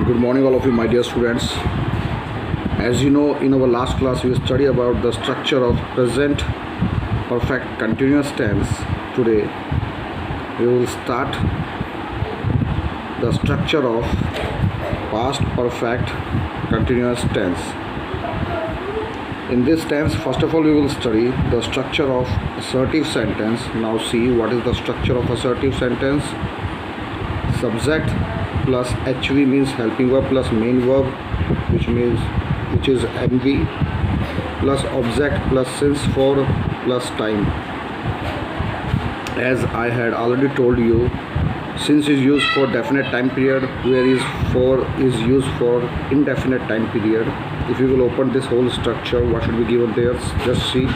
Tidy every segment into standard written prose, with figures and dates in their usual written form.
Good morning, all of you, my dear students. As you know, in our last class, we studied about the structure of present perfect continuous tense. Today, we will start the structure of past perfect continuous tense. In this tense, first of all, we will study the structure of assertive sentence. Now, see what is the structure of assertive sentence. Subject plus HV means helping verb plus main verb, which is MV, plus object plus since for plus time. As I had already told you, since is used for definite time period, whereas for is used for indefinite time period. If you will open this whole structure, what should be given there? Just see.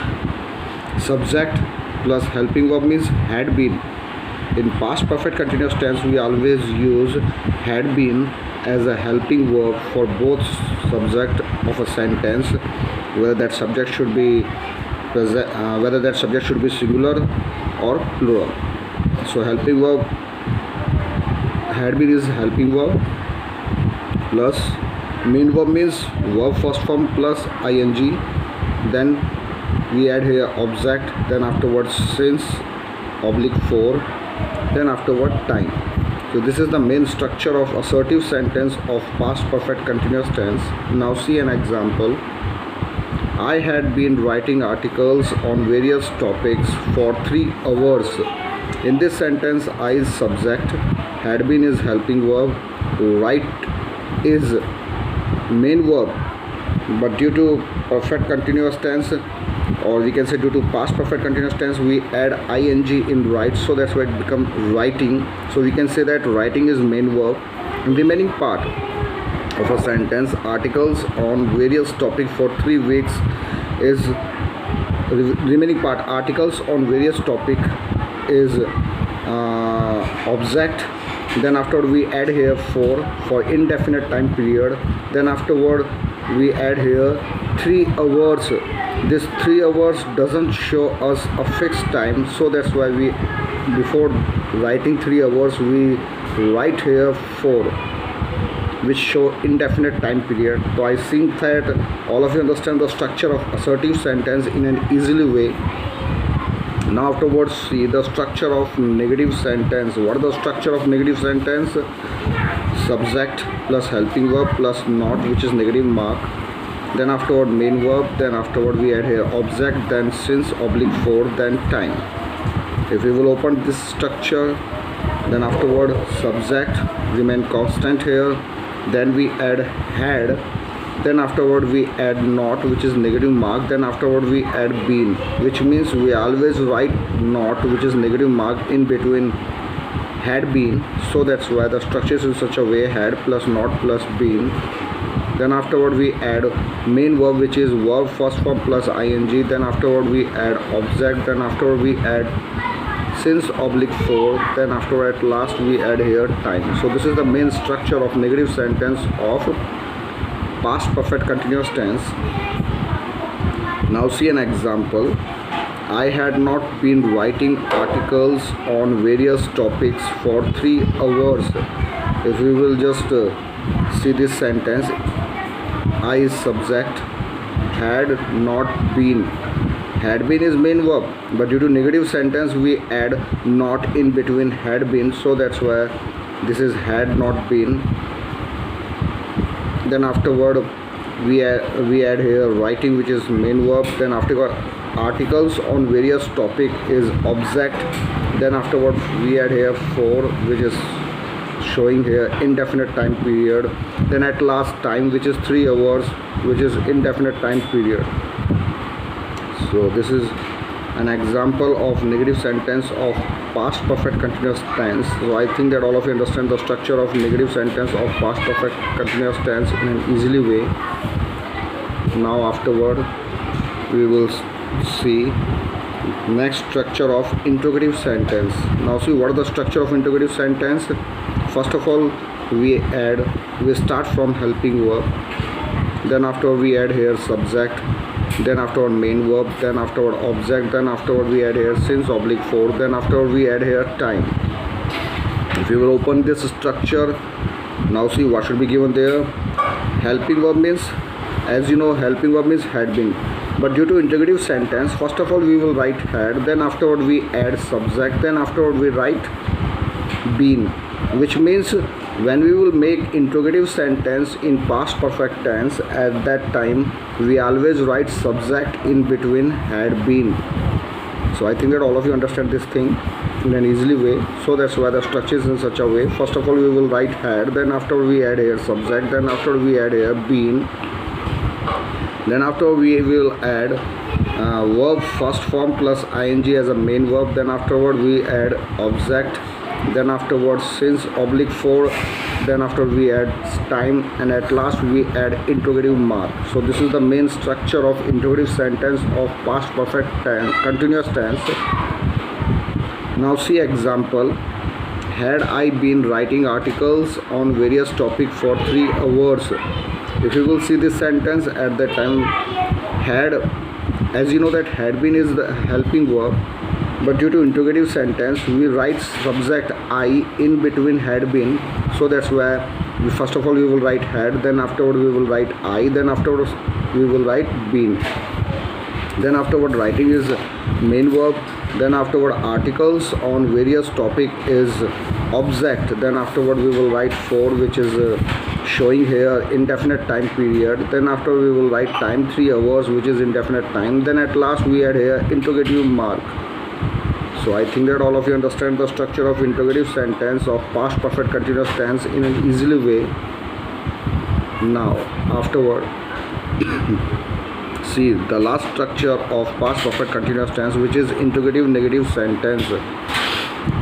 Subject plus helping verb means had been. In past perfect continuous tense, we always use had been as a helping verb for both subject of a sentence, whether that subject should be singular or plural. So helping verb, had been is helping verb plus main verb means verb first form plus ing, then we add here object, then afterwards since oblique for, then afterward time. So this is the main structure of assertive sentence of past perfect continuous tense. Now see an example. I had been writing articles on various topics for 3 hours. In this sentence, I is subject, had been is helping verb, write is main verb, but due to perfect continuous tense, or we can say due to past perfect continuous tense, we add ing in write, so that's why it becomes writing. So we can say that writing is main verb. In remaining part of a sentence, articles on various topics for 3 weeks is remaining part. Articles on various topic is object, then afterward we add here for indefinite time period, then afterward we add here 3 hours. This 3 hours doesn't show us a fixed time, so that's why we, before writing 3 hours, we write here 4, which show indefinite time period. So I think that all of you understand the structure of assertive sentence in an easily way. Now afterwards, see the structure of negative sentence. What is the structure of negative sentence? Subject plus helping verb plus not, which is negative mark, then afterward main verb, then afterward we add here object, then since oblique for, then time. If we will open this structure, then afterward subject remain constant here, then we add had, then afterward we add not, which is negative mark, then afterward we add been, which means we always write not, which is negative mark, in between had been. So that's why the structure is in such a way: had plus not plus been. Then afterward we add main verb, which is verb first form plus ing, then afterward we add object, then afterward we add since oblique for, then afterward at last we add here time. So this is the main structure of negative sentence of past perfect continuous tense. Now see an example. I had not been writing articles on various topics for 3 hours. If we will just see this sentence, I is subject, had not been. Had been is main verb, but due to negative sentence we add not in between had been, so that's why this is had not been. Then afterward we add here writing, which is main verb, then afterward articles on various topic is object, then afterward we add here for, which is showing here indefinite time period, then at last time, which is 3 hours, which is indefinite time period. So this is an example of negative sentence of past perfect continuous tense. So I think that all of you understand the structure of negative sentence of past perfect continuous tense in an easily way. Now afterward we will see next structure of interrogative sentence. Now see what is the structure of interrogative sentence. First of all, we start from helping verb, then after we add here subject, then afterward main verb, then afterward object, then afterward we add here since oblique for, then afterward we add here time. If you will open this structure, Now see what should be given there. Helping verb means, as you know, helping verb means had been. But due to interrogative sentence, first of all we will write had, then afterward we add subject, then afterward we write been, which means when we will make interrogative sentence in past perfect tense, at that time we always write subject in between had been. So I think that all of you understand this thing in an easily way. So that's why the structure is in such a way. First of all we will write had, then after we add here subject, then after we add here been, then after we will add verb first form plus ing as a main verb, then afterward we add object, then afterwards since oblique for, then after we add time, and at last we add interrogative mark. So this is the main structure of interrogative sentence of past perfect tense, continuous tense. Now see example. Had I been writing articles on various topics for 3 hours? If you will see this sentence, at that time had, as you know that had been is the helping verb, but due to interrogative sentence we write subject I in between had been. So that's why first of all we will write had, then afterward we will write I, then afterwards we will write been, then afterward writing is main verb, then afterward articles on various topic is object, then afterward we will write for, which is showing here indefinite time period, then after we will write time 3 hours, which is indefinite time, then at last we add here interrogative mark. So I think that all of you understand the structure of interrogative sentence of past perfect continuous tense in an easily way. Now afterward see the last structure of past perfect continuous tense, which is interrogative negative sentence.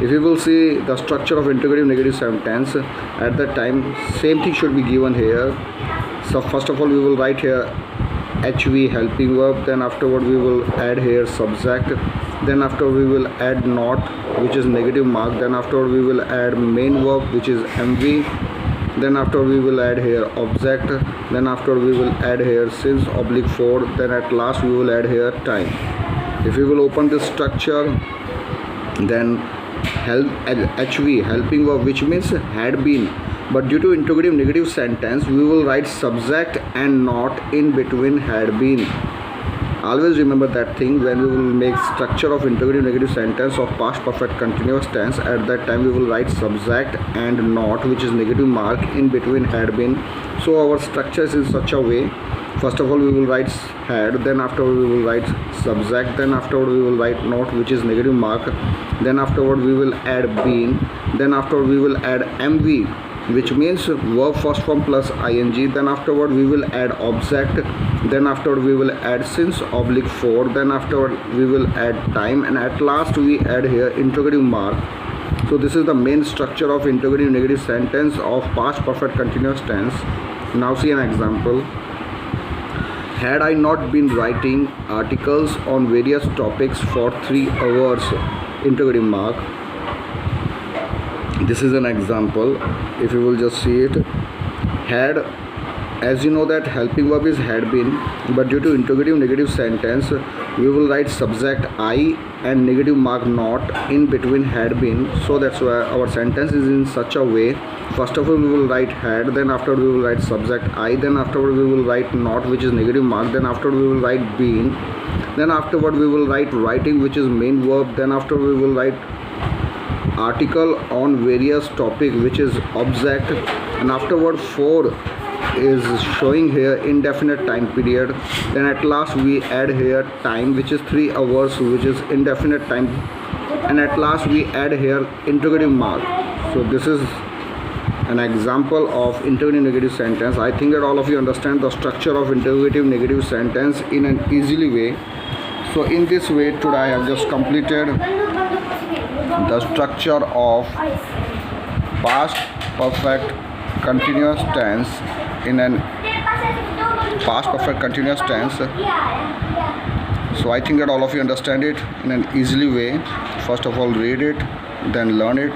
If you will see the structure of interrogative negative sentence, at that time same thing should be given here. So first of all we will write here HV helping verb, then afterward we will add here subject, then after we will add not, which is negative mark, then after we will add main verb, which is MV, then after we will add here object, then after we will add here since oblique for, then at last we will add here time. If we will open this structure, then HV helping verb, which means had been, but due to interrogative negative sentence we will write subject and not in between had been. Always remember that thing. When we will make structure of interrogative negative sentence of past perfect continuous tense, at that time we will write subject and not, which is negative mark, in between had been. So our structure is in such a way. First of all we will write had, then afterward we will write subject, then afterward we will write not, which is negative mark, then afterward we will add been, then afterward we will add MV, which means verb first form plus ing, then afterward we will add object, then afterward we will add since oblique for, then afterward we will add time, and at last we add here interrogative mark. So this is the main structure of interrogative negative sentence of past perfect continuous tense. Now see an example. Had I not been writing articles on various topics for 3 hours, interrogative mark. This is an example. If you will just see it, had, as you know that helping verb is had been, but due to interrogative negative sentence we will write subject I and negative mark not in between had been. So that's why our sentence is in such a way. First of all we will write had, then after we will write subject I, then afterward we will write not, which is negative mark, then after we will write been, then afterward we will write writing, which is main verb, then after we will write article on various topic, which is object, and afterward for is showing here indefinite time period, then at last we add here time, which is 3 hours, which is indefinite time, and at last we add here interrogative mark. So this is an example of interrogative negative sentence. I think that all of you understand the structure of interrogative negative sentence in an easily way. So in this way today I have just completed the structure of past perfect continuous tense in an past perfect continuous tense. So I think that all of you understand it in an easily way. First of all read it, then learn it.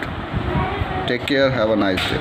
Take care, have a nice day.